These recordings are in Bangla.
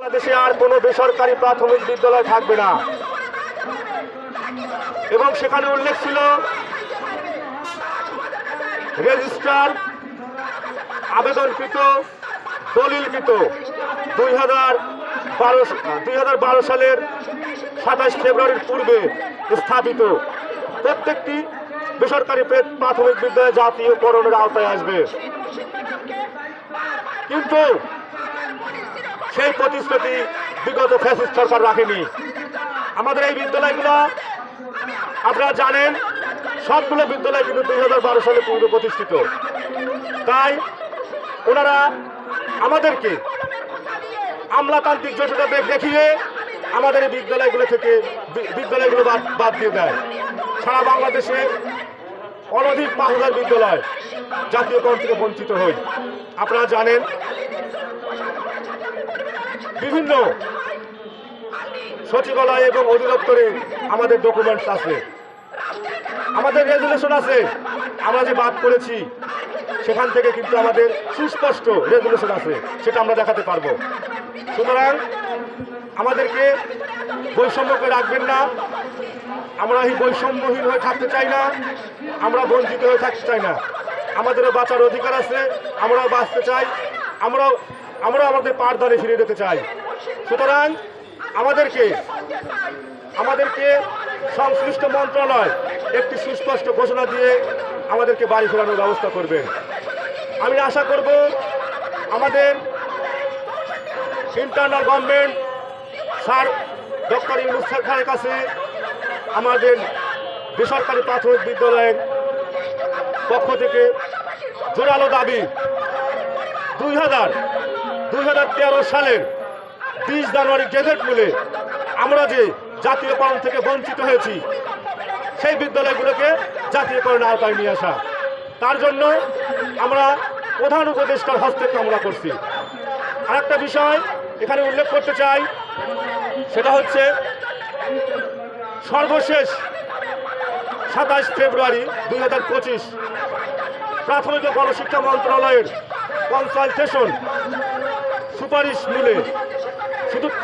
বাংলাদেশে আর কোনো বেসরকারি প্রাথমিক বিদ্যালয় থাকবে না এবং সেখানে উল্লেখ ছিল রেজিস্ট্রার আবেদনকৃত দলিলকৃত 2012 সালের 27 ফেব্রুয়ারির পূর্বে স্থাপিত প্রত্যেকটি বেসরকারি প্রাথমিক বিদ্যালয় জাতীয়করণের আওতায় আসবে। কিন্তু সেই প্রতিশ্রুতি বিগত ফ্যাসিস্ট সরকার রাখেনি। আমাদের এই বিদ্যালয়গুলো আপনারা জানেন, সবগুলো বিদ্যালয় কিন্তু 2012 সালে পূর্বে প্রতিষ্ঠিত। তাই ওনারা আমাদেরকে আমলাতান্ত্রিক জটিলতা দেখিয়ে আমাদের এই বিদ্যালয়গুলো বাদ দিয়ে দেয়। সারা বাংলাদেশে অনধিক 5000 বিদ্যালয় জাতীয়করণ থেকে বঞ্চিত হই। আপনারা জানেন বিভিন্ন সচিবালয় এবং অধিদপ্তরে আমাদের ডকুমেন্টস আছে, আমাদের রেজুলেশন আছে। আমরা যে বাদ করেছি সেখান থেকে কিন্তু আমাদের সুস্পষ্ট রেজুলেশন আছে, সেটা আমরা দেখাতে পারবো। সুতরাং আমাদেরকে বৈষম্য করে রাখবেন না। আমরা এই বৈষম্যহীন হয়ে থাকতে চাই না, আমরা বঞ্চিত হয়ে থাকতে চাই না। আমাদেরও বাঁচার অধিকার আছে, আমরাও বাঁচতে চাই, আমরাও আমাদের পাঠদানে ফিরে যেতে চাই। সুতরাং আমাদেরকে সংশ্লিষ্ট মন্ত্রণালয় একটি সুস্পষ্ট ঘোষণা দিয়ে আমাদেরকে বাড়ি ফেরানোর ব্যবস্থা করবেন। আমি আশা করব আমাদের internal government sir doctor Yunus খানের কাছে আমাদের বেসরকারি প্রাথমিক বিদ্যালয়ের পক্ষ থেকে জোরালো দাবি, 2013 সালের 20 জানুয়ারি গেজেট মূলে আমরা যে জাতীয়করণ থেকে বঞ্চিত হয়েছি সেই বিদ্যালয়গুলোকে জাতীয়করণের আওতায় নিয়ে আসা। তার জন্য আমরা প্রধান উপদেষ্টার হস্তক্ষেপ কামনা করছি। আরেকটা বিষয় এখানে উল্লেখ করতে চাই, সেটা হচ্ছে সর্বশেষ 27 ফেব্রুয়ারি 2025 প্রাথমিক ও গণশিক্ষা মন্ত্রণালয়ের কনসালটেশন সুপারিশ মূলে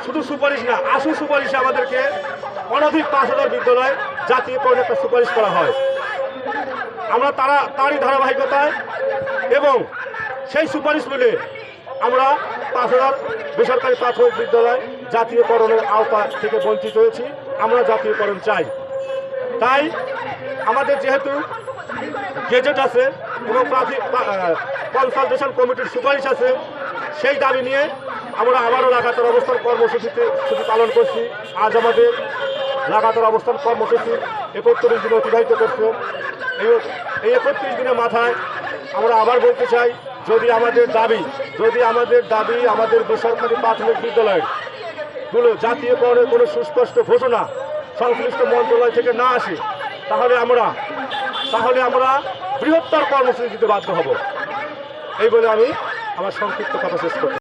শুধু সুপারিশ না, আশু সুপারিশে আমাদেরকে অনধিক 5000 বিদ্যালয় জাতীয়করণের একটা সুপারিশ করা হয়। আমরা তারই ধারাবাহিকতায় এবং সেই সুপারিশ মিলে আমরা 5000 বেসরকারি প্রাথমিক বিদ্যালয় জাতীয়করণের আওতা থেকে বঞ্চিত হয়েছি। আমরা জাতীয়করণ চাই। তাই আমাদের যেহেতু গেজেট আছে এবং কনসালটেশন কমিটির সুপারিশ আছে, সেই দাবি নিয়ে আমরা আবারও লাগাতার অবস্থান কর্মসূচি পালন করছি। আজ আমাদের লাগাতার অবস্থান কর্মসূচি 31 দিন অতিবাহিত করছে। এই 31 দিনের মাথায় আমরা আবার বলতে চাই, যদি আমাদের দাবি আমাদের বেসরকারি প্রাথমিক বিদ্যালয়গুলো জাতীয়করণের কোনো সুস্পষ্ট ঘোষণা সংশ্লিষ্ট মন্ত্রণালয় থেকে না আসে, তাহলে আমরা বৃহত্তর কর্মসূচি দিতে বাধ্য হব। এই বলে আমি আমার সংক্ষিপ্ত কথা শেষ করছি।